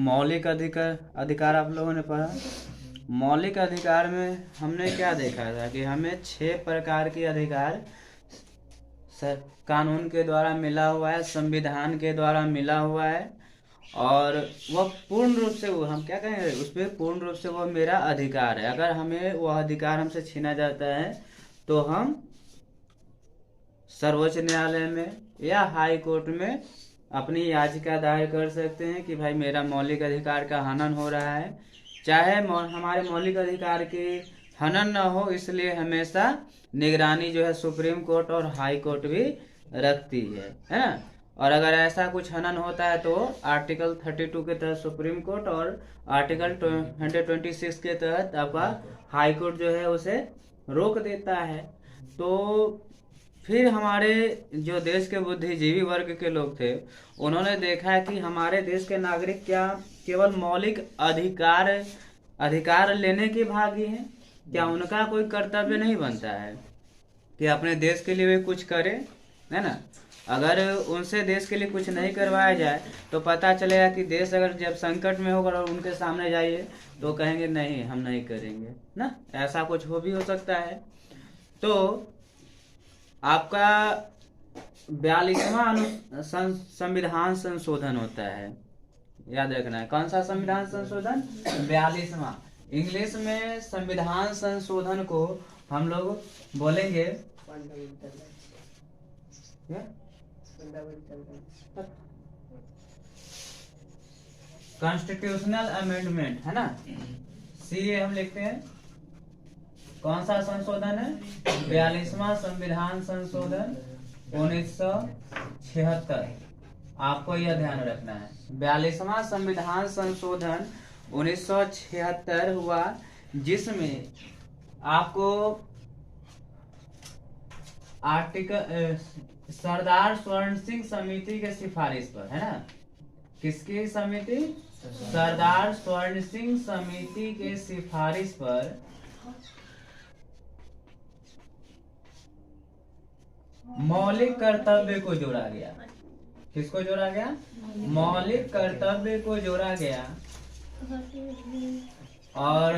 मौलिक अधिकार आप लोगों ने पढ़ा। मौलिक अधिकार में हमने क्या देखा था कि हमें 6 प्रकार के अधिकार कानून के द्वारा मिला हुआ है, संविधान के द्वारा मिला हुआ है, और वह पूर्ण रूप से, वो हम क्या कहेंगे उस पर, पूर्ण रूप से वो मेरा अधिकार है। अगर हमें वह अधिकार हमसे छीना जाता है तो हम सर्वोच्च न्यायालय में या हाई कोर्ट में अपनी याचिका दायर कर सकते हैं कि भाई मेरा मौलिक अधिकार का हनन हो रहा है। चाहे हमारे मौलिक अधिकार की हनन न हो, इसलिए हमेशा निगरानी जो है सुप्रीम कोर्ट और हाई कोर्ट भी रखती है ना। और अगर ऐसा कुछ हनन होता है तो आर्टिकल 32 के तहत सुप्रीम कोर्ट और आर्टिकल 126 के तहत आपका हाई कोर्ट जो है उसे रोक देता है। तो फिर हमारे जो देश के बुद्धिजीवी वर्ग के लोग थे, उन्होंने देखा कि हमारे देश के नागरिक क्या केवल मौलिक अधिकार लेने के भागी हैं, क्या उनका कोई कर्तव्य नहीं बनता है कि अपने देश के लिए वे कुछ करें, है ना। अगर उनसे देश के लिए कुछ नहीं करवाया जाए तो पता चलेगा कि देश अगर जब संकट में होगा और उनके सामने जाइए तो कहेंगे नहीं हम नहीं करेंगे ना, ऐसा कुछ भी हो सकता है। तो आपका 42वां संविधान संशोधन होता है, याद रखना है। कौन सा संविधान संशोधन? 42वां। इंग्लिश में संविधान संशोधन को हम लोग बोलेंगे कॉन्स्टिट्यूशनल अमेंडमेंट, है ना। सीए हम लिखते हैं। कौन सा संशोधन है? 42वां संविधान संशोधन 1976। आपको यह ध्यान रखना है, 42वां संविधान संशोधन 1976 हुआ, जिसमें आपको आर्टिकल सरदार स्वर्ण सिंह समिति के सिफारिश पर, है ना। किसकी समिति? सरदार स्वर्ण सिंह समिति के सिफारिश पर मौलिक कर्तव्य को जोड़ा गया। किसको जोड़ा गया? मौलिक कर्तव्य को जोड़ा गया। और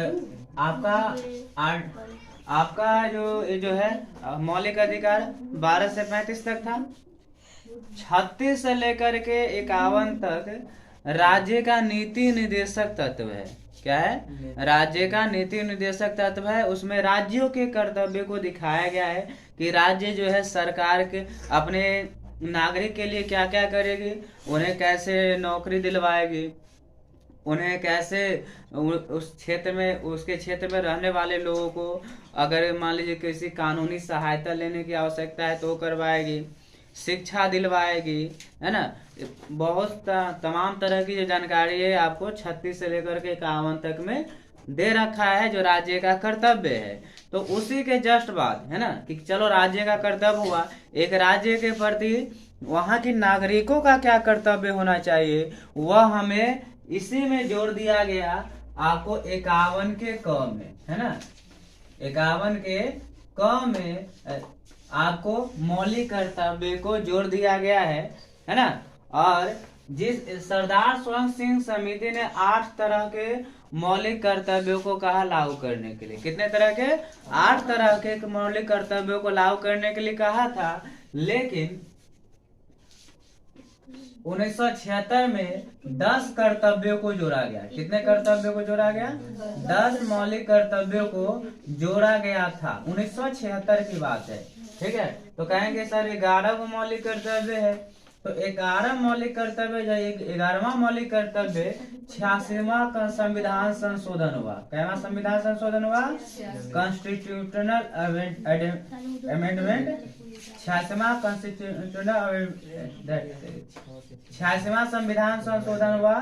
आपका जो है मौलिक अधिकार 12 से 35 तक था। 36 से लेकर के 51 तक राज्य का नीति निर्देशक तत्व है। क्या है? राज्य का नीति निर्देशक तत्व है। उसमें राज्यों के कर्तव्य को दिखाया गया है कि राज्य जो है सरकार के अपने नागरिक के लिए क्या क्या करेगी, उन्हें कैसे नौकरी दिलवाएगी, उन्हें कैसे उस क्षेत्र में, उसके क्षेत्र में रहने वाले लोगों को अगर मान लीजिए किसी कानूनी सहायता लेने की आवश्यकता है तो करवाएगी, शिक्षा दिलवाएगी, है ना। बहुत तमाम तरह की जो जानकारी है आपको 36 से लेकर के 51 तक में दे रखा है, जो राज्य का कर्तव्य है। तो उसी के जस्ट बाद, है ना, कि चलो राज्य का कर्तव्य हुआ, एक राज्य के प्रति वहाँ की नागरिकों का क्या कर्तव्य होना चाहिए, वह हमें इसी में जोड़ दिया गया। आपको 51 के क में, है ना, 51 के क में आपको मौलिक कर्तव्य को जोड़ दिया गया है ना। और जिस सरदार स्वर्ण सिंह समिति ने 8 तरह के मौलिक कर्तव्यों को कहा लागू करने के लिए। कितने तरह के? 8 तरह के मौलिक कर्तव्यों को लागू करने के लिए कहा था। लेकिन 1976 में 10 कर्तव्यों को जोड़ा गया। कितने कर्तव्यों को जोड़ा गया? 10 मौलिक कर्तव्यों को जोड़ा गया था। 1976 की बात है, ठीक है। तो कहेंगे सर 11 मौलिक कर्तव्य है, तो 11 मौलिक कर्तव्य, 11वां मौलिक कर्तव्य 86वां संविधान संशोधन हुआ। कहवा संविधान संशोधन हुआ? कॉन्स्टिट्यूशनल अमेंडमेंट 86वां कॉन्स्टिट्यूशनल 86वां संविधान संशोधन हुआ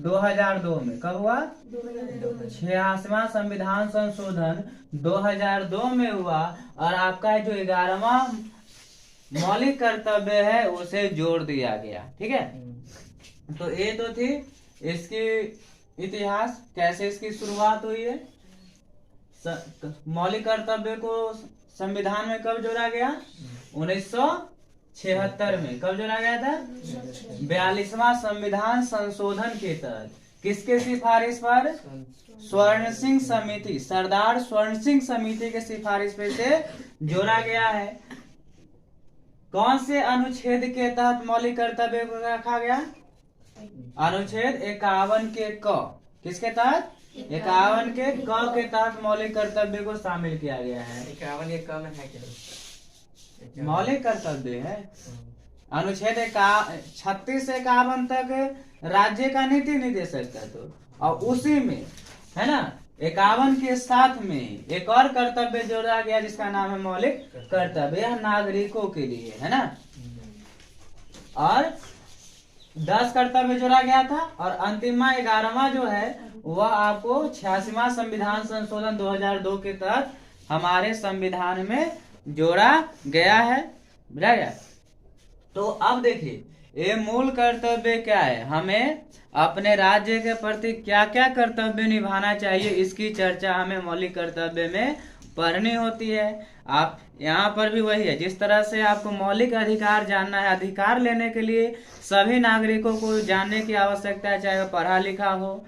2002 में। कब हुआ? 86वां संविधान संशोधन 2002 में हुआ। और आपका जो 11वां मौलिक कर्तव्य है उसे जोड़ दिया गया, ठीक है। तो ये तो थी इसकी इतिहास, कैसे इसकी शुरुआत हुई है। मौलिक कर्तव्य को संविधान में कब जोड़ा गया? 1976 में। कब जोड़ा गया था? 42वां संविधान संशोधन के तहत। किसके सिफारिश पर? स्वर्ण सिंह समिति, सरदार स्वर्ण सिंह समिति के सिफारिश पे से जोड़ा गया है। कौन से अनुच्छेद के तहत मौलिक कर्तव्य को रखा गया? अनुच्छेद 51 के क। किसके तहत? 51 के क के तहत मौलिक कर्तव्य को शामिल किया गया है। 51 के क में है क्या? मौलिक कर्तव्य है। अनुच्छेद 36 से 51 तक राज्य का नीति निर्देशक तत्व, और उसी में है ना 51 के साथ में एक और कर्तव्य जोड़ा गया जिसका नाम है मौलिक कर्तव्य। यह नागरिकों के लिए है ना। और 10 कर्तव्य जोड़ा गया था, और अंतिमा 11वां जो है वह आपको 86वां संविधान संशोधन 2002 के तहत हमारे संविधान में जोड़ा गया है। बुझा गया? तो अब देखिए ये मूल कर्तव्य क्या है, हमें अपने राज्य के प्रति क्या क्या कर्तव्य निभाना चाहिए, इसकी चर्चा हमें मौलिक कर्तव्य में पढ़नी होती है। आप यहाँ पर भी वही है, जिस तरह से आपको मौलिक अधिकार जानना है, अधिकार लेने के लिए सभी नागरिकों को जानने की आवश्यकता है, चाहे वो पढ़ा लिखा हो,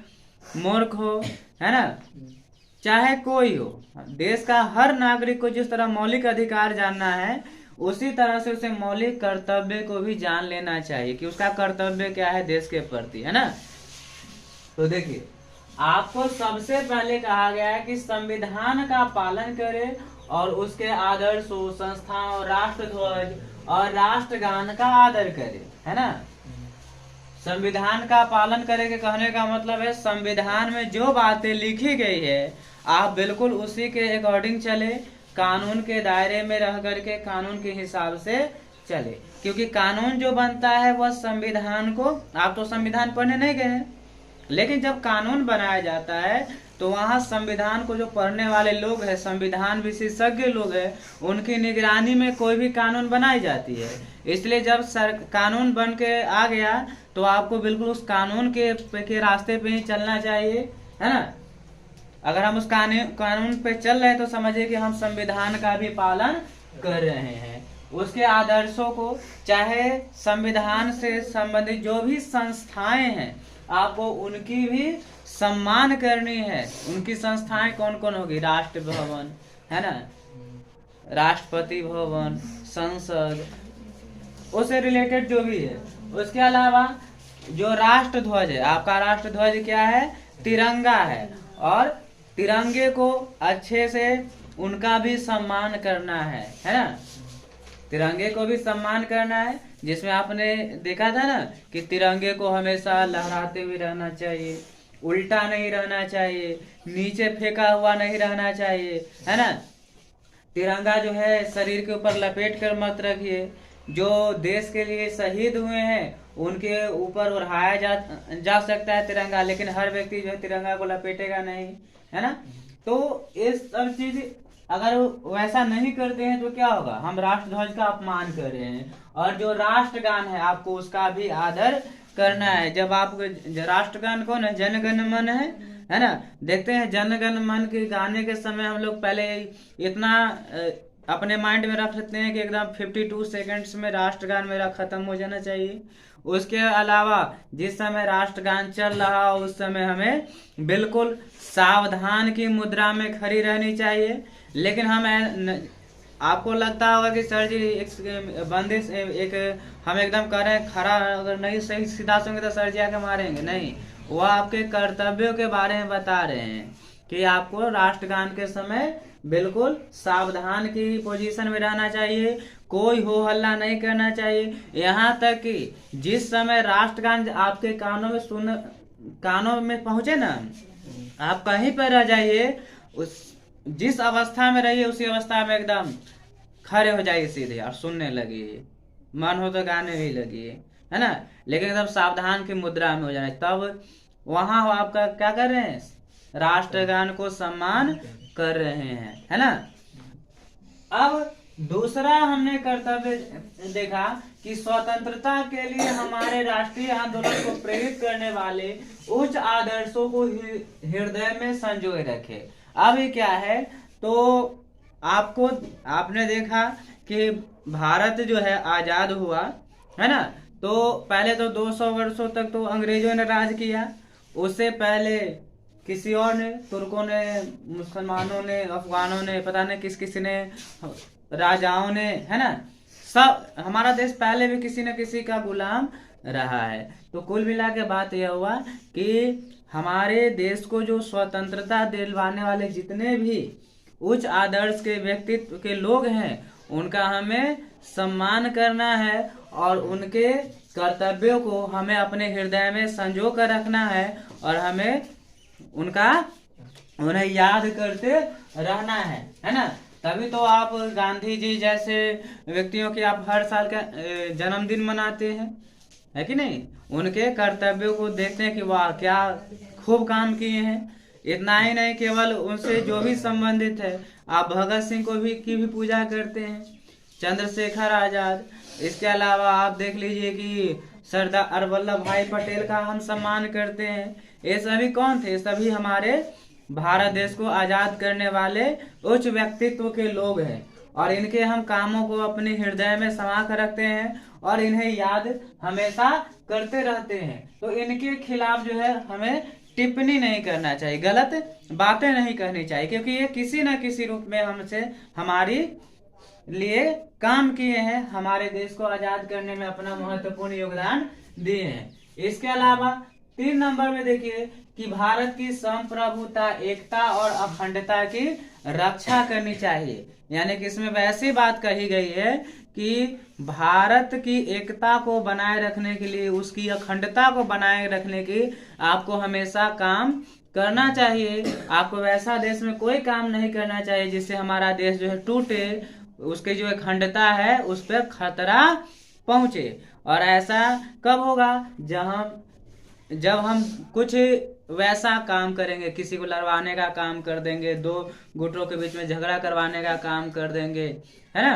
मूर्ख हो, है ना, चाहे कोई हो। देश का हर नागरिक को जिस तरह मौलिक अधिकार जानना है, उसी तरह से उसे मौलिक कर्तव्य को भी जान लेना चाहिए कि उसका कर्तव्य क्या है देश के प्रति, है ना। तो देखिए आपको सबसे पहले कहा गया है कि संविधान का पालन करें और उसके आदर्शों, संस्थाओं, राष्ट्रध्वज और राष्ट्रगान का आदर करें, है ना। संविधान का पालन करें के कहने का मतलब है संविधान में जो बातें लिखी गई है आप बिल्कुल उसी के अकॉर्डिंग चले, कानून के दायरे में रह करके कानून के हिसाब से चले, क्योंकि कानून जो बनता है वह संविधान को, आप तो संविधान पढ़ने नहीं गए हैं, लेकिन जब कानून बनाया जाता है तो वहाँ संविधान को जो पढ़ने वाले लोग हैं, संविधान विशेषज्ञ लोग हैं, उनकी निगरानी में कोई भी कानून बनाई जाती है। इसलिए जब कानून बन के आ गया तो आपको बिल्कुल उस कानून के रास्ते पे ही चलना चाहिए, है ना। अगर हम उस कानून पे चल रहे हैं तो समझिए कि हम संविधान का भी पालन कर रहे हैं। उसके आदर्शों को, चाहे संविधान से संबंधित जो भी संस्थाएं हैं आपको उनकी भी सम्मान करनी है। उनकी संस्थाएं कौन कौन होगी? राष्ट्र भवन, है ना, राष्ट्रपति भवन, संसद, उससे रिलेटेड जो भी है। उसके अलावा जो राष्ट्र ध्वज है, आपका राष्ट्र ध्वज क्या है? तिरंगा है, और तिरंगे को अच्छे से उनका भी सम्मान करना है ना। तिरंगे को भी सम्मान करना है, जिसमें आपने देखा था ना कि तिरंगे को हमेशा लहराते हुए रहना चाहिए, उल्टा नहीं रहना चाहिए, नीचे फेंका हुआ नहीं रहना चाहिए, है ना। तिरंगा जो है शरीर के ऊपर लपेट कर मत रखिए। जो देश के लिए शहीद हुए हैं उनके ऊपर उड़ाया जा सकता है तिरंगा, लेकिन हर व्यक्ति जो है तिरंगा को लपेटेगा नहीं, है ना। तो ये सब चीज अगर वैसा नहीं करते हैं तो क्या होगा? हम राष्ट्र ध्वज का अपमान कर रहे हैं। और जो राष्ट्रगान है आपको उसका भी आदर करना है। जब आपको राष्ट्रगान कौन है? जन गण मन है ना। देखते हैं जन गण मन के गाने के समय हम लोग पहले इतना अपने माइंड में रख सकते हैं कि एकदम 52 सेकंड्स में राष्ट्रगान मेरा खत्म हो जाना चाहिए। उसके अलावा जिस समय राष्ट्रगान चल रहा हो उस समय हमें बिल्कुल सावधान की मुद्रा में खड़ी रहनी चाहिए। लेकिन हम आपको लगता होगा कि सर जी एक बंदिश हम एकदम कर रहे हैं खड़ा, अगर नहीं सही सीधा सुनेंगे तो सर जी आके मारेंगे। नहीं, वह आपके कर्तव्यों के बारे में बता रहे हैं कि आपको राष्ट्रगान के समय बिल्कुल सावधान की पोजीशन में रहना चाहिए, कोई हो हल्ला नहीं करना चाहिए। यहाँ तक कि जिस समय राष्ट्रगान आपके कानों में पहुंचे ना, आप कहीं पर रह जाइए, उस जिस अवस्था में रहिए उसी अवस्था में एकदम खड़े हो जाइए सीधे और सुनने लगिए, मन हो तो गाने भी लगिए, है ना। लेकिन एकदम सावधान की मुद्रा में हो जाए, तब वहां आपका क्या कर रहे हैं? राष्ट्रगान को सम्मान कर रहे हैं, है ना। अब दूसरा हमने कर्तव्य देखा कि स्वतंत्रता के लिए हमारे राष्ट्रीय आंदोलन को प्रेरित करने वाले उच्च आदर्शों को हृदय में संजोए रखे। अब क्या है, तो आपने देखा कि भारत जो है आजाद हुआ, है ना। तो पहले तो 200 वर्षों तक तो अंग्रेजों ने राज किया। उससे पहले किसी और ने, तुर्कों ने, मुसलमानों ने, अफगानों ने, पता नहीं किस किसी ने, राजाओं ने, है ना, सब हमारा देश पहले भी किसी न किसी का गुलाम रहा है। तो कुल मिला के बात यह हुआ कि हमारे देश को जो स्वतंत्रता दिलवाने वाले जितने भी उच्च आदर्श के व्यक्तित्व के लोग हैं उनका हमें सम्मान करना है और उनके कर्तव्यों को हमें अपने हृदय में संजो कर रखना है और हमें उन्हें याद करते रहना है ना। तभी तो आप गांधी जी जैसे व्यक्तियों के आप हर साल का जन्मदिन मनाते हैं, है कि नहीं। उनके कर्तव्यों को देखते हैं कि वाह क्या खूब काम किए हैं। इतना ही नहीं, केवल उनसे जो भी संबंधित है, आप भगत सिंह को भी की भी पूजा करते हैं, चंद्रशेखर आजाद। इसके अलावा आप देख लीजिए कि सरदार वल्लभ भाई पटेल का हम सम्मान करते हैं। ये सभी कौन थे? सभी हमारे भारत देश को आजाद करने वाले उच्च व्यक्तित्व के लोग हैं और इनके हम कामों को अपने हृदय में समा कर रखते हैं और इन्हें याद हमेशा करते रहते हैं। तो इनके खिलाफ जो है हमें टिप्पणी नहीं करना चाहिए, गलत बातें नहीं करनी चाहिए, क्योंकि ये किसी न किसी रूप में हमसे हमारी लिए काम किए हैं, हमारे देश को आजाद करने में अपना महत्वपूर्ण योगदान दिए हैं। इसके अलावा 3 नंबर में देखिए कि भारत की संप्रभुता, एकता और अखंडता की रक्षा करनी चाहिए। यानी कि इसमें वैसी बात कही गई है कि भारत की एकता को बनाए रखने के लिए, उसकी अखंडता को बनाए रखने की आपको हमेशा काम करना चाहिए। आपको वैसा देश में कोई काम नहीं करना चाहिए जिससे हमारा देश जो है टूटे, उसकी जो अखंडता है उस पर खतरा पहुंचे। और ऐसा कब होगा? जब हम कुछ वैसा काम करेंगे, किसी को लड़वाने का काम कर देंगे, 2 गुटों के बीच में झगड़ा करवाने का काम कर देंगे, है ना,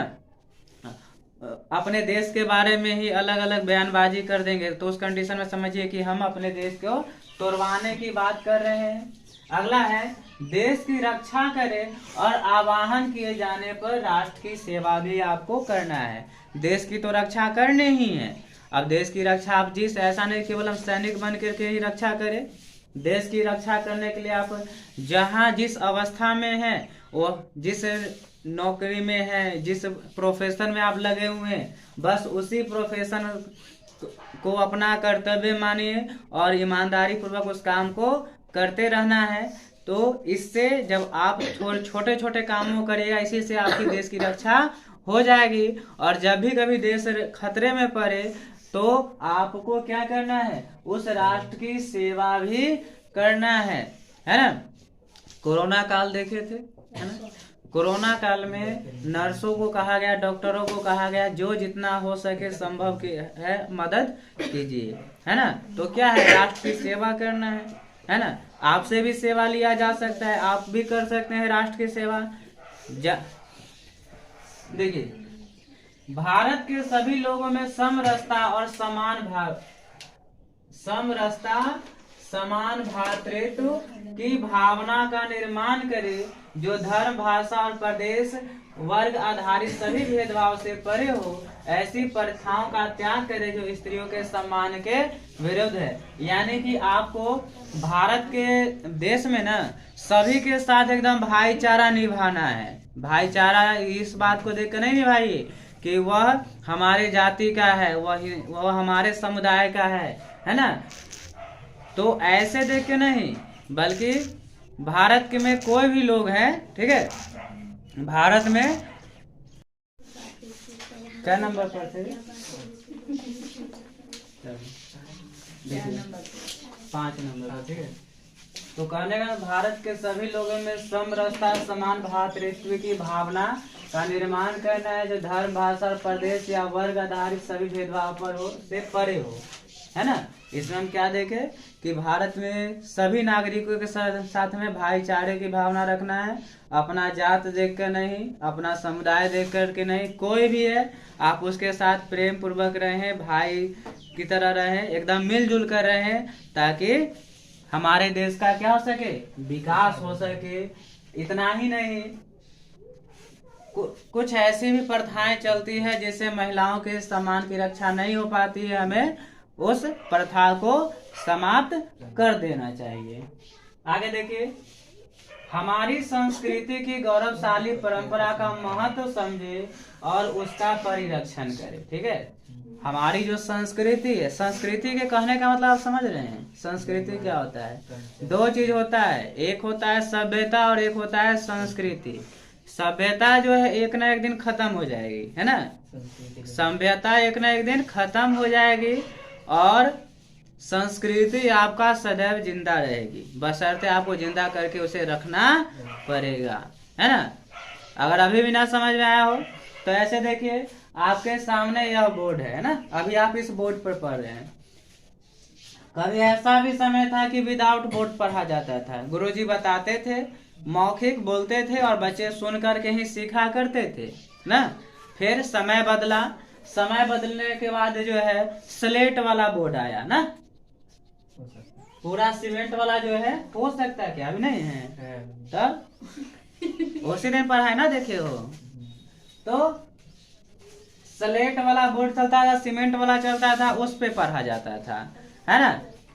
अपने देश के बारे में ही अलग अलग बयानबाजी कर देंगे, तो उस कंडीशन में समझिए कि हम अपने देश को तोड़वाने की बात कर रहे हैं। अगला है देश की रक्षा करें और आवाहन किए जाने पर राष्ट्र की सेवा भी आपको करना है। देश की तो रक्षा करनी ही है। अब देश की रक्षा आप ऐसा नहीं केवल हम सैनिक बन करके ही रक्षा करें। देश की रक्षा करने के लिए आप जहां जिस अवस्था में हैं, वो जिस नौकरी में है, जिस प्रोफेशन में आप लगे हुए हैं, बस उसी प्रोफेशन को अपना कर्तव्य मानिए और ईमानदारी पूर्वक उस काम को करते रहना है। तो इससे जब आप छोटे छोटे कामों करिएगा, इसी से आपकी देश की रक्षा हो जाएगी। और जब भी कभी देश खतरे में पड़े तो आपको क्या करना है? उस राष्ट्र की सेवा भी करना है ना। कोरोना काल देखे थे, है ना। कोरोना काल में नर्सों को कहा गया, डॉक्टरों को कहा गया, जो जितना हो सके संभव है मदद कीजिए, है ना। तो क्या है? राष्ट्र की सेवा करना है ना। आपसे भी सेवा लिया जा सकता है, आप भी कर सकते हैं राष्ट्र की सेवा। देखिए, भारत के सभी लोगों में समरसता और समान भ्रातृत्व की भावना का निर्माण करे, जो धर्म, भाषा और प्रदेश, वर्ग आधारित सभी भेदभाव से परे हो। ऐसी प्रथाओं का त्याग करे जो स्त्रियों के सम्मान के विरुद्ध है। यानी कि आपको भारत के देश में ना सभी के साथ एकदम भाईचारा निभाना है। भाईचारा इस बात को देखकर नहीं निभाइए कि वह हमारे जाति का है, वह हमारे समुदाय का है ना। तो ऐसे देख के नहीं, बल्कि भारत के में कोई भी लोग हैं, ठीक है, भारत में क्या नंबर पर थे? 5 नंबर पर, ठीक है। तो कहने का भारत के सभी लोगों में समरसता, समान भ्रातृत्व की भावना का निर्माण करना है, जो धर्म, भाषा, प्रदेश या वर्ग आधारित सभी भेदभाव पर हो से परे हो, है ना। इसमें हम क्या देखे कि भारत में सभी नागरिकों के साथ में भाईचारे की भावना रखना है। अपना जात देखकर नहीं, अपना समुदाय देख कर के नहीं, कोई भी है आप उसके साथ प्रेम पूर्वक रहें, भाई की तरह रहें, एकदम मिलजुल कर रहें, ताकि हमारे देश का क्या हो सके? विकास हो सके। इतना ही नहीं, कुछ ऐसी भी प्रथाएं चलती है जिससे महिलाओं के सम्मान की रक्षा नहीं हो पाती है। हमें उस प्रथा को समाप्त कर देना चाहिए। आगे देखिए, हमारी संस्कृति की गौरवशाली परंपरा का महत्व समझे और उसका परिरक्षण करें। ठीक है, हमारी जो संस्कृति है, संस्कृति के कहने का मतलब आप समझ रहे हैं, संस्कृति क्या होता है? दो चीज होता है, एक होता है सभ्यता और एक होता है संस्कृति। सभ्यता जो है एक ना एक दिन खत्म हो जाएगी, है ना, सभ्यता एक ना एक दिन खत्म हो जाएगी और संस्कृति आपका सदैव जिंदा रहेगी, बशर्ते आपको जिंदा करके उसे रखना पड़ेगा, है ना। अगर अभी भी ना समझ में आया हो तो ऐसे देखिए, आपके सामने यह बोर्ड है ना, अभी आप इस बोर्ड पर पढ़ रहे हैं। कभी ऐसा भी समय था कि विदाउट बोर्ड पढ़ा जाता था, गुरुजी बताते थे, मौखिक बोलते थे और बच्चे सुन करके ही सीखा करते थे ना। फिर समय बदला, समय बदलने के बाद जो है स्लेट वाला बोर्ड आया ना, पूरा सीमेंट वाला जो है, हो सकता है क्या? अभी नहीं है, तब उसी दिन पढ़ाए ना, देखे हो। तो स्लेट वाला बोर्ड चलता था, सीमेंट वाला चलता था, उस पे पढ़ा जाता था, है ना।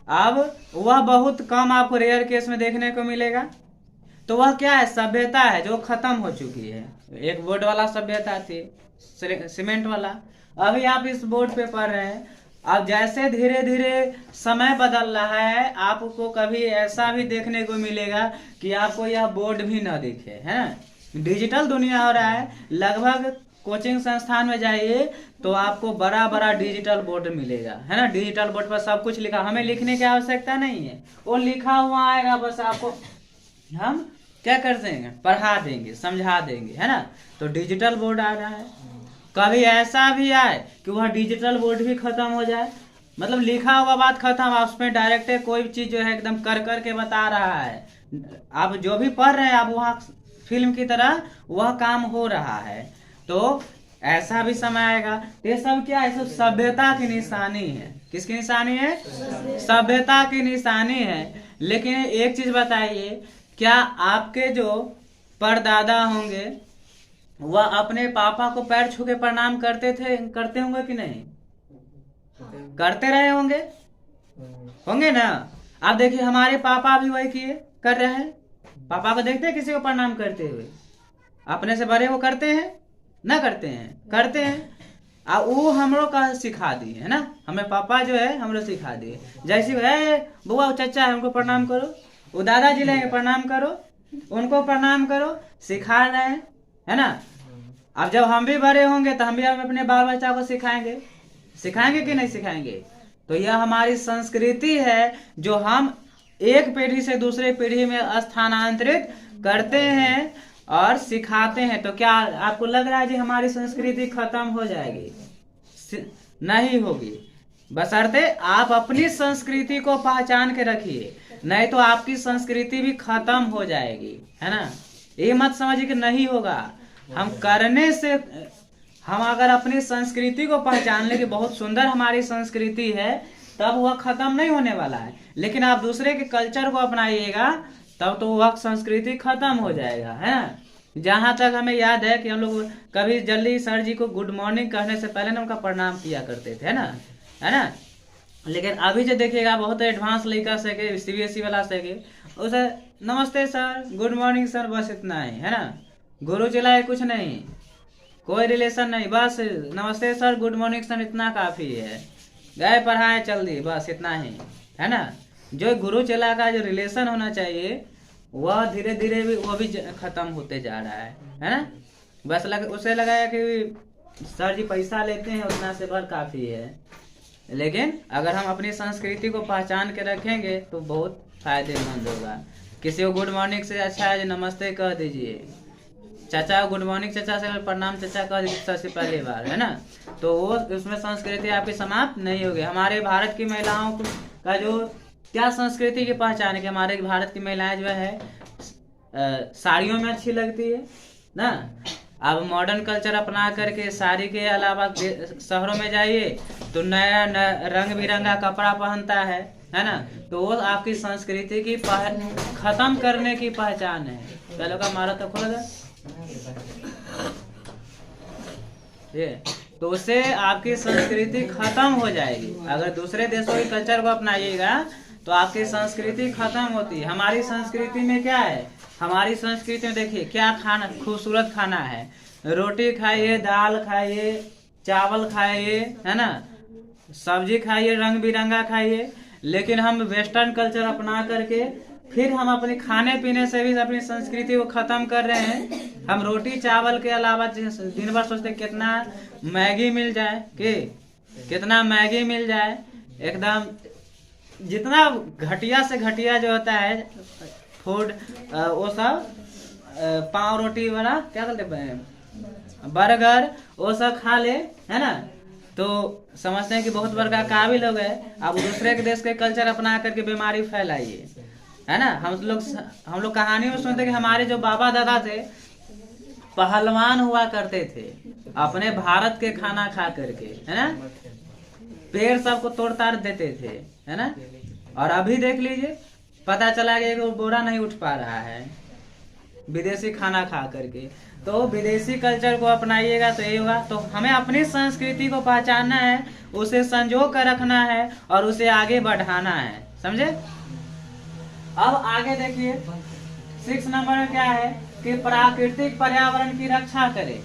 अब वह बहुत कम आपको रेयर केस में देखने को मिलेगा। तो वह क्या है? सभ्यता है जो खत्म हो चुकी है। एक बोर्ड वाला सभ्यता थी, सीमेंट वाला, अभी आप इस बोर्ड पे पढ़ रहे हैं। अब जैसे धीरे धीरे समय बदल रहा है, आपको कभी ऐसा भी देखने को मिलेगा कि आपको यह बोर्ड भी न दिखे, है। डिजिटल दुनिया हो रहा है, लगभग कोचिंग संस्थान में जाइए तो आपको बड़ा बड़ा डिजिटल बोर्ड मिलेगा, है ना। डिजिटल बोर्ड पर सब कुछ लिखा, हमें लिखने की आवश्यकता नहीं है, वो लिखा हुआ आएगा, बस आपको हम क्या कर देंगे, पढ़ा देंगे, समझा देंगे, है ना। तो डिजिटल बोर्ड आ रहा है। कभी ऐसा भी आए कि वह डिजिटल बोर्ड भी खत्म हो जाए, मतलब लिखा हुआ बात खत्म, आप उसमें डायरेक्ट कोई चीज जो है एकदम कर कर के बता रहा है, आप जो भी पढ़ रहे हैं आप वहाँ फिल्म की तरह वह काम हो रहा है। तो ऐसा भी समय आएगा। ये सब क्या है? सब सभ्यता की निशानी है। किसकी निशानी है? सभ्यता की निशानी है। लेकिन एक चीज बताइए, क्या आपके जो परदादा होंगे वह अपने पापा को पैर छू के प्रणाम करते होंगे कि नहीं? करते रहे होंगे ना। आप देखिए, हमारे पापा भी वही किए, कर रहे हैं। पापा को देखते हैं किसी को प्रणाम करते हुए? अपने से बड़े वो करते हैं ना? करते हैं। वो हम लोग का सिखा दिए, है ना। हमें पापा जो है हम लोग सिखा दिए, जैसे बुआ चाचा है उनको प्रणाम करो, वो दादाजी लेंगे प्रणाम करो, उनको प्रणाम करो, सिखा रहे हैं, है ना। अब जब हम भी बड़े होंगे तो हम भी अपने बाल बच्चा को सिखाएंगे कि नहीं सिखाएंगे? तो यह हमारी संस्कृति है जो हम एक पीढ़ी से दूसरे पीढ़ी में स्थानांतरित करते हैं और सिखाते हैं। तो क्या आपको लग रहा है जी हमारी संस्कृति खत्म हो जाएगी? नहीं होगी, बशर्ते आप अपनी संस्कृति को पहचान के रखिए, नहीं तो आपकी संस्कृति भी खत्म हो जाएगी, है ना। ये मत समझिए कि नहीं होगा। हम करने से, हम अगर अपनी संस्कृति को पहचान ले कि बहुत सुंदर हमारी संस्कृति है, तब वह खत्म नहीं होने वाला है। लेकिन आप दूसरे के कल्चर को अपनाइएगा तब तो वह संस्कृति खत्म हो जाएगा, है ना। जहाँ तक हमें याद है कि हम लोग कभी जल्दी सर जी को गुड मॉर्निंग कहने से पहले ना उनका प्रणाम किया करते थे, है ना। लेकिन अभी जो देखिएगा बहुत एडवांस लड़का सके, CBSE वाला सके, उसे नमस्ते सर, गुड मॉर्निंग सर, बस इतना ही, है ना। गुरु चिल्लाए कुछ नहीं, कोई रिलेशन नहीं, बस नमस्ते सर, गुड मॉर्निंग सर, इतना काफी है, गए पढ़ाए चल दिए, बस इतना ही, है ना। जो गुरु चेला का जो रिलेशन होना चाहिए वह धीरे धीरे भी वो भी खत्म होते जा रहा है ना। बस उसे लगाया कि सर जी पैसा लेते हैं उतना से भर काफी है। लेकिन अगर हम अपनी संस्कृति को पहचान के रखेंगे तो बहुत फायदेमंद होगा। किसी को गुड मॉर्निंग से अच्छा है नमस्ते कह दीजिए, चाचा गुड मॉर्निंग चाचा से प्रणाम चाचा कह दीजिए सबसे पहली बार, है ना। तो वो उसमें संस्कृति आपकी समाप्त नहीं होगी। हमारे भारत की महिलाओं का जो क्या संस्कृति की पहचान है कि हमारे भारत की महिलाएं जो है साड़ियों में अच्छी लगती है ना। अब मॉडर्न कल्चर अपना करके साड़ी के अलावा शहरों में जाइए तो नया रंग बिरंगा कपड़ा पहनता है ना। तो वो आपकी संस्कृति की खत्म करने की पहचान है। पहले का मारा तो खोल ये तो उससे आपकी संस्कृति खत्म हो जाएगी। अगर दूसरे देशों के कल्चर को अपनाइएगा तो आपकी संस्कृति खत्म होती है। हमारी संस्कृति में क्या है, हमारी संस्कृति में देखिए क्या खाना, खूबसूरत खाना है, रोटी खाइए, दाल खाइए, चावल खाइए, है ना, सब्जी खाइए, रंग बिरंगा खाइए। लेकिन हम वेस्टर्न कल्चर अपना करके फिर हम अपने खाने पीने से भी अपनी संस्कृति को खत्म कर रहे हैं। हम रोटी चावल के अलावा दिन भर सोचते कितना मैगी मिल जाए, कि कितना मैगी मिल जाए, एकदम जितना घटिया से घटिया जो होता है फूड, वो सब पाव रोटी वाला क्या कहते हैं, बर्गर, वो सब खा ले, है ना, तो समझते हैं कि बहुत बड़ा काबिल हो गए। अब दूसरे के देश के कल्चर अपना करके बीमारी फैलाइए, है ना। हम लोग कहानी में सुनते कि हमारे जो बाबा दादा थे पहलवान हुआ करते थे अपने भारत के खाना खा करके, है ना, पेड़ सबको तोड़ ताड़ देते थे, है ना। और अभी देख लीजिए, पता चला कि वो बोरा नहीं उठ पा रहा है विदेशी खाना खा करके। तो विदेशी कल्चर को अपनाइएगा तो यही होगा। तो हमें अपनी संस्कृति को पहचानना है, उसे संजो कर रखना है और उसे आगे बढ़ाना है, समझे। अब आगे देखिए 6 नंबर में क्या है कि प्राकृतिक पर्यावरण की रक्षा करें।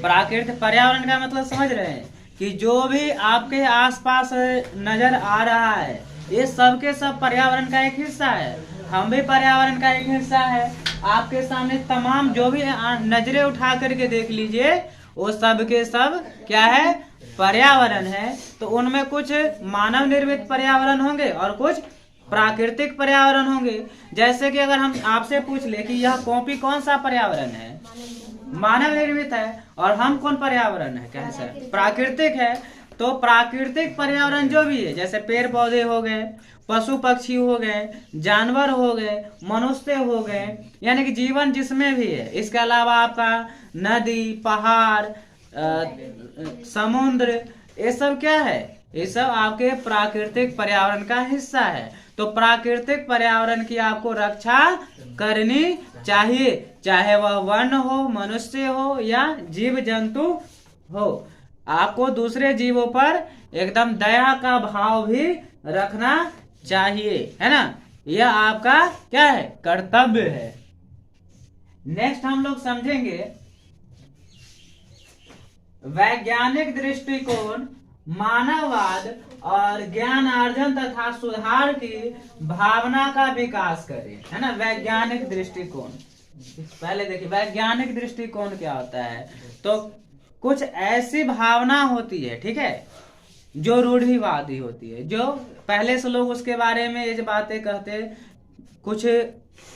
प्राकृतिक पर्यावरण का मतलब समझ रहे हैं कि जो भी आपके आसपास नजर आ रहा है ये सबके सब पर्यावरण का एक हिस्सा है। हम भी पर्यावरण का एक हिस्सा है। आपके सामने तमाम जो भी नजरें उठा करके देख लीजिए वो सब के सब क्या है, पर्यावरण है। तो उनमें कुछ मानव निर्मित पर्यावरण होंगे और कुछ प्राकृतिक पर्यावरण होंगे। जैसे कि अगर हम आपसे पूछ ले कि यह कॉपी कौन सा पर्यावरण है, मानव निर्मित है, और हम कौन पर्यावरण है, क्या है सर, प्राकृतिक है। तो प्राकृतिक पर्यावरण जो भी है, जैसे पेड़ पौधे हो गए, पशु पक्षी हो गए, जानवर हो गए, मनुष्य हो गए, यानी कि जीवन जिसमें भी है। इसके अलावा आपका नदी, पहाड़, समुद्र, ये सब क्या है, ये सब आपके प्राकृतिक पर्यावरण का हिस्सा है। तो प्राकृतिक पर्यावरण की आपको रक्षा करनी चाहिए, चाहे वह वन हो, मनुष्य हो या जीव जंतु हो। आपको दूसरे जीवों पर एकदम दया का भाव भी रखना चाहिए, है ना। यह आपका क्या है, कर्तव्य है। नेक्स्ट हम लोग समझेंगे वैज्ञानिक दृष्टिकोण, मानववाद और ज्ञान अर्जन तथा सुधार की भावना का विकास करें, है ना। वैज्ञानिक दृष्टिकोण, पहले देखिए वैज्ञानिक दृष्टिकोण क्या होता है। तो कुछ ऐसी भावना होती है, ठीक है, जो रूढ़िवादी होती है, जो पहले से लोग उसके बारे में ये बातें कहते, कुछ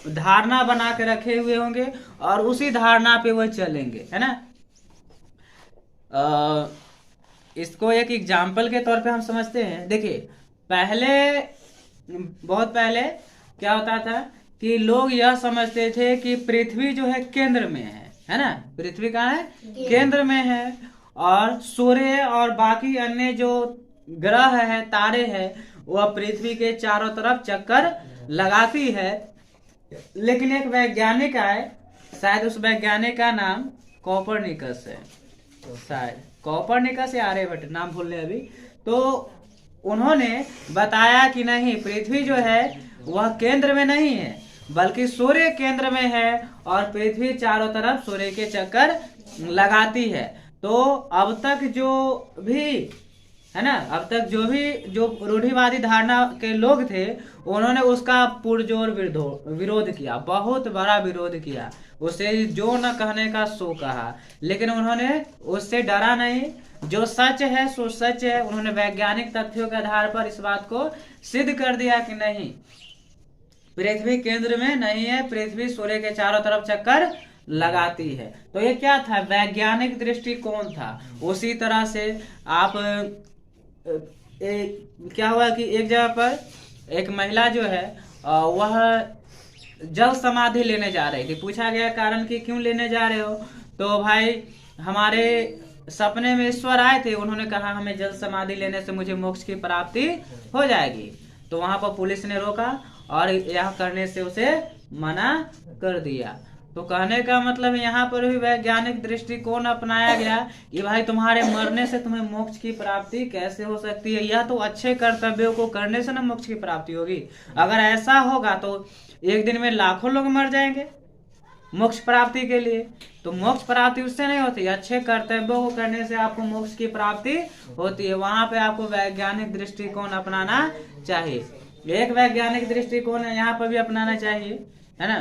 धारणा बना के रखे हुए होंगे और उसी धारणा पे वो चलेंगे, है ना। इसको एक एग्जाम्पल के तौर पे हम समझते हैं। देखिए पहले, बहुत पहले क्या होता था कि लोग यह समझते थे कि पृथ्वी जो है केंद्र में है ना, पृथ्वी कहाँ है, केंद्र में है, और सूर्य और बाकी अन्य जो ग्रह है, तारे हैं, वह पृथ्वी के चारों तरफ चक्कर लगाती है। लेकिन एक वैज्ञानिक आए, शायद उस वैज्ञानिक का नाम कोपरनिकस है, शायद कोपरनिकस या आर्यभट्ट, नाम भूल रहे अभी। तो उन्होंने बताया कि नहीं, पृथ्वी जो है वह केंद्र में नहीं है बल्कि सूर्य केंद्र में है और पृथ्वी चारों तरफ सूर्य के चक्कर लगाती है। तो अब तक जो भी है ना, अब तक जो रूढ़िवादी धारणा के लोग थे उन्होंने उसका पुरजोर विरोध किया, बहुत बड़ा विरोध किया, उसे जो न कहने का सो कहा। लेकिन उन्होंने उससे डरा नहीं, जो सच है सो सच है। उन्होंने वैज्ञानिक तथ्यों के आधार पर इस बात को सिद्ध कर दिया कि नहीं, पृथ्वी केंद्र में नहीं है, पृथ्वी सूर्य के चारों तरफ चक्कर लगाती है। तो ये क्या था, वैज्ञानिक दृष्टिकोण था। उसी तरह से आप क्या हुआ कि एक जगह पर एक महिला जो है वह जल समाधि लेने जा रही थी। पूछा गया कारण कि क्यों लेने जा रहे हो, तो भाई हमारे सपने में ईश्वर आए थे, उन्होंने कहा हमें जल समाधि लेने से मुझे मोक्ष की प्राप्ति हो जाएगी। तो वहां पर पुलिस ने रोका और यह करने से उसे मना कर दिया। तो कहने का मतलब यहाँ पर भी वैज्ञानिक दृष्टिकोण अपनाया गया कि भाई तुम्हारे मरने से तुम्हें मोक्ष की प्राप्ति कैसे हो सकती है, यह तो अच्छे कर्तव्यों को करने से ना मोक्ष की प्राप्ति होगी। अगर ऐसा होगा तो एक दिन में लाखों लोग मर जाएंगे मोक्ष प्राप्ति के लिए, तो मोक्ष प्राप्ति उससे नहीं होती, अच्छे कर्तव्यों को करने से आपको मोक्ष की प्राप्ति होती है। वहां पे आपको वैज्ञानिक दृष्टिकोण अपनाना चाहिए। एक वैज्ञानिक दृष्टिकोण है यहाँ पर भी अपनाना चाहिए, है ना।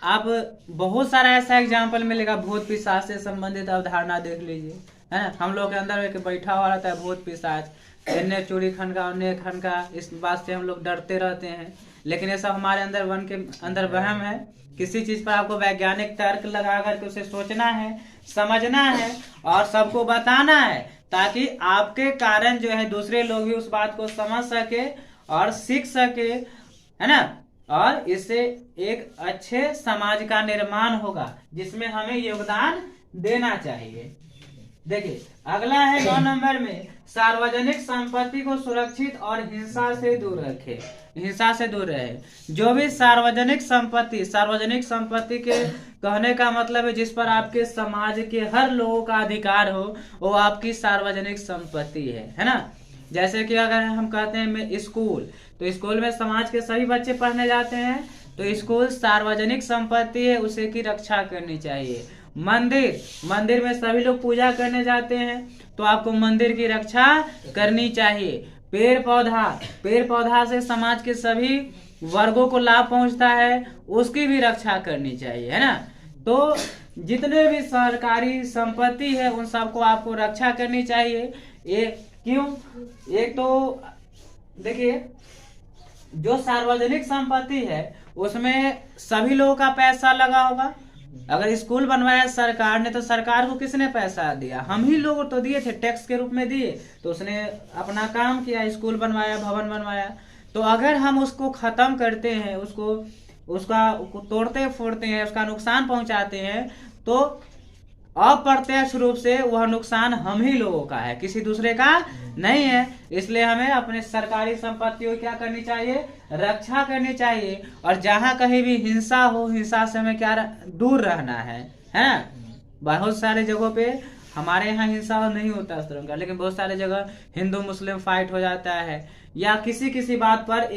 आप बहुत सारा ऐसा एग्जाम्पल मिलेगा, भूत पिशाच से संबंधित अवधारणा देख लीजिए, है ना। हम लोग के अंदर एक बैठा हुआ रहता है भूत पिशाच, इन्हें चूड़ी खनका उन्हें खनका, इस बात से हम लोग डरते रहते हैं, लेकिन ये सब हमारे अंदर मन के अंदर वहम है। किसी चीज पर आपको वैज्ञानिक तर्क लगा करके उसे सोचना है, समझना है और सबको बताना है, ताकि आपके कारण जो है दूसरे लोग भी उस बात को समझ सके और सीख सके, है ना। और इससे एक अच्छे समाज का निर्माण होगा जिसमें हमें योगदान देना चाहिए। देखिए अगला है 9 नंबर में, सार्वजनिक संपत्ति को सुरक्षित और हिंसा से दूर रखे, हिंसा से दूर रहे। जो भी सार्वजनिक संपत्ति के कहने का मतलब है जिस पर आपके समाज के हर लोगों का अधिकार हो, वो आपकी सार्वजनिक संपत्ति है ना। जैसे कि अगर हम कहते हैं स्कूल, तो स्कूल में समाज के सभी बच्चे पढ़ने जाते हैं, तो स्कूल सार्वजनिक संपत्ति है, उसे की रक्षा करनी चाहिए। मंदिर में सभी लोग पूजा करने जाते हैं, तो आपको मंदिर की रक्षा करनी चाहिए। पेड़ पौधा से समाज के सभी वर्गों को लाभ पहुंचता है, उसकी भी रक्षा करनी चाहिए, है ना। तो जितने भी सरकारी संपत्ति है उन सबको आपको रक्षा करनी चाहिए। क्यों? एक तो देखिए जो सार्वजनिक संपत्ति है उसमें सभी लोगों का पैसा लगा होगा। अगर स्कूल बनवाया सरकार ने, तो सरकार को किसने पैसा दिया? हम ही लोग तो दिए थे, टैक्स के रूप में दिए, तो उसने अपना काम किया, स्कूल बनवाया, भवन बनवाया। तो अगर हम उसको खत्म करते हैं, उसका तोड़ते फोड़ते हैं, उसका नुकसान पहुंचाते हैं, तो अप्रत्यक्ष रूप से वह नुकसान हम ही लोगों का है, किसी दूसरे का नहीं है। इसलिए हमें अपने सरकारी संपत्तियों की क्या करनी चाहिए? रक्षा करनी चाहिए। और जहां कहीं भी हिंसा हो, हिंसा से हमें क्या दूर रहना है ना। बहुत सारे जगहों पे हमारे यहाँ हिंसा नहीं होता इस तरह का, लेकिन बहुत सारे जगह हिंदू मुस्लिम फाइट हो जाता है, या किसी बात पर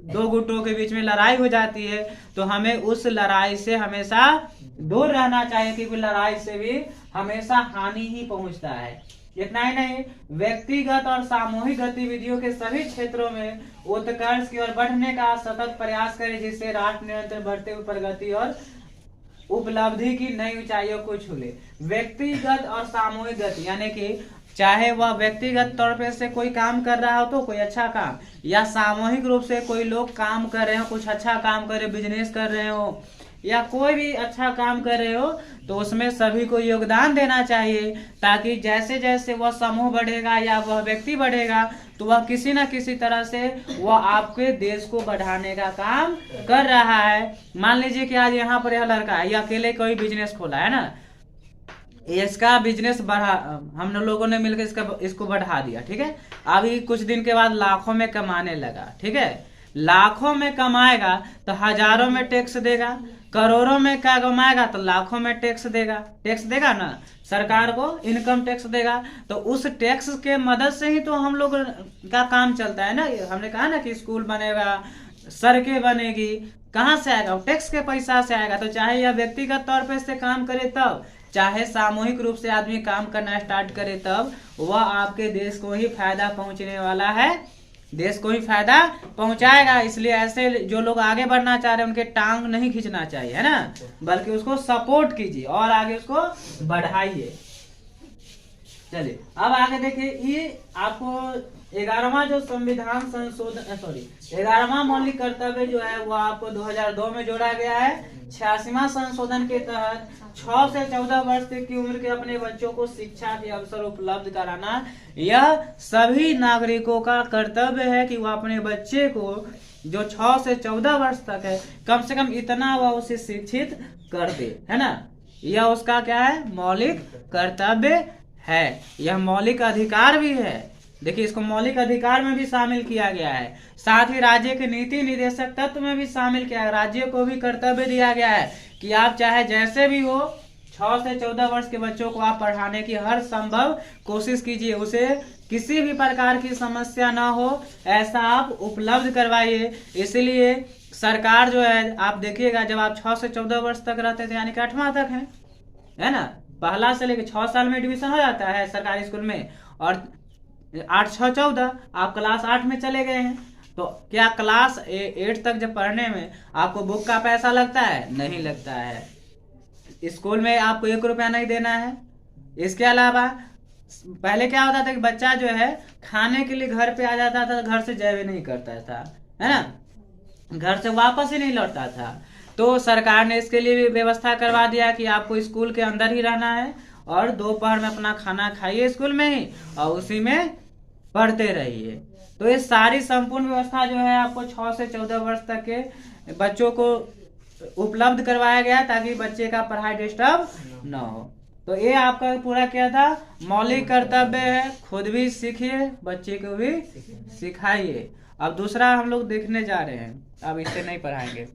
दो गुटों के बीच में लड़ाई हो जाती है, तो हमें उस लड़ाई से हमेशा दूर रहना चाहिए, क्योंकि लड़ाई से भी हमेशा हानि ही पहुंचता है। इतना ही नहीं, व्यक्तिगत और सामूहिक गतिविधियों के सभी क्षेत्रों में उत्कर्ष की ओर बढ़ने का सतत प्रयास करें, जिससे राष्ट्र निरंतर बढ़ते हुए प्रगति और उपलब्धि की नई ऊंचाइयों को छू ले। व्यक्तिगत और सामूहिक गति यानी कि चाहे वह व्यक्तिगत तौर पे से कोई काम कर रहा हो तो कोई अच्छा काम, या सामूहिक रूप से कोई लोग काम कर रहे हो, कुछ अच्छा काम कर रहे हो, बिजनेस कर रहे हो, या कोई भी अच्छा काम कर रहे हो, तो उसमें सभी को योगदान देना चाहिए, ताकि जैसे जैसे वह समूह बढ़ेगा या वह व्यक्ति बढ़ेगा, तो वह किसी न किसी तरह से वह आपके देश को बढ़ाने का काम कर रहा है। मान लीजिए कि आज यहाँ पर यह लड़का है, यह अकेले कोई बिजनेस खोला है ना, इसका बिजनेस बढ़ा, हम लोगों ने मिलकर इसको बढ़ा दिया, ठीक है। अभी कुछ दिन के बाद लाखों में कमाने लगा, ठीक है। लाखों में कमाएगा तो हजारों में टैक्स देगा, करोड़ों में क्या कमाएगा तो लाखों में टैक्स देगा ना, सरकार को इनकम टैक्स देगा। तो उस टैक्स के मदद से ही तो हम लोग का काम चलता है ना। हमने कहा ना कि स्कूल बनेगा, सड़कें बनेगी, कहाँ से आएगा? टैक्स के पैसा से आएगा। तो चाहे यह व्यक्तिगत तौर पे से काम करे तब, चाहे सामूहिक रूप से आदमी काम करना स्टार्ट करे तब, वह आपके देश को ही फायदा पहुंचने वाला है, देश को ही फायदा पहुंचाएगा। इसलिए ऐसे जो लोग आगे बढ़ना चाह रहे हैं उनके टांग नहीं खींचना चाहिए, है ना, बल्कि उसको सपोर्ट कीजिए और आगे उसको बढ़ाइए। चलिए अब आगे देखिए, ये आपको 11वां जो संविधान संशोधन 11वां मौलिक कर्तव्य जो है वो आपको 2002 में जोड़ा गया है। 86वां संशोधन के तहत 6 से 14 वर्ष तक की उम्र के अपने बच्चों को शिक्षा के अवसर उपलब्ध कराना, यह सभी नागरिकों का कर्तव्य है कि वह अपने बच्चे को जो 6 से 14 वर्ष तक है, कम से कम इतना वह उसे शिक्षित कर दे, है ना। यह उसका क्या है? मौलिक कर्तव्य है, यह मौलिक अधिकार भी है। देखिए इसको मौलिक अधिकार में भी शामिल किया गया है। साथ ही राज्य के नीति निदेशक तत्व में भी शामिल किया है। राज्य को भी कर्तव्य दिया गया है कि आप चाहे जैसे भी हो 6 से 14 वर्ष के बच्चों को आप पढ़ाने की हर संभव कोशिश कीजिए, उसे किसी भी प्रकार की समस्या ना हो ऐसा आप उपलब्ध करवाइए। इसलिए सरकार जो है, आप देखिएगा जब आप 6 से 14 वर्ष तक रहते थे यानी कि 8वां तक है ना, पहला से लेकर 6 साल में एडमिशन हो जाता है सरकारी स्कूल में, और 8 6 14 आप क्लास 8 में चले गए हैं। तो क्या क्लास 8 तक जब पढ़ने में आपको बुक का पैसा लगता है? नहीं लगता है। स्कूल में आपको 1 रुपया नहीं देना है। इसके अलावा पहले क्या होता था कि बच्चा जो है खाने के लिए घर पे आ जाता था, घर से जय भी नहीं करता था, है ना, घर से वापस ही नहीं लौटता था। तो सरकार ने इसके लिए भी व्यवस्था करवा दिया कि आपको स्कूल के अंदर ही रहना है और दोपहर में अपना खाना खाइए स्कूल में ही और उसी में पढ़ते रहिए। तो ये सारी संपूर्ण व्यवस्था जो है आपको 6 से 14 वर्ष तक के बच्चों को उपलब्ध करवाया गया ताकि बच्चे का पढ़ाई डिस्टर्ब ना हो। तो ये आपका पूरा क्या था, मौलिक कर्तव्य है। खुद भी सीखिए, बच्चे को भी सिखाइए। अब दूसरा हम लोग देखने जा रहे हैं, अब इसे नहीं पढ़ाएंगे।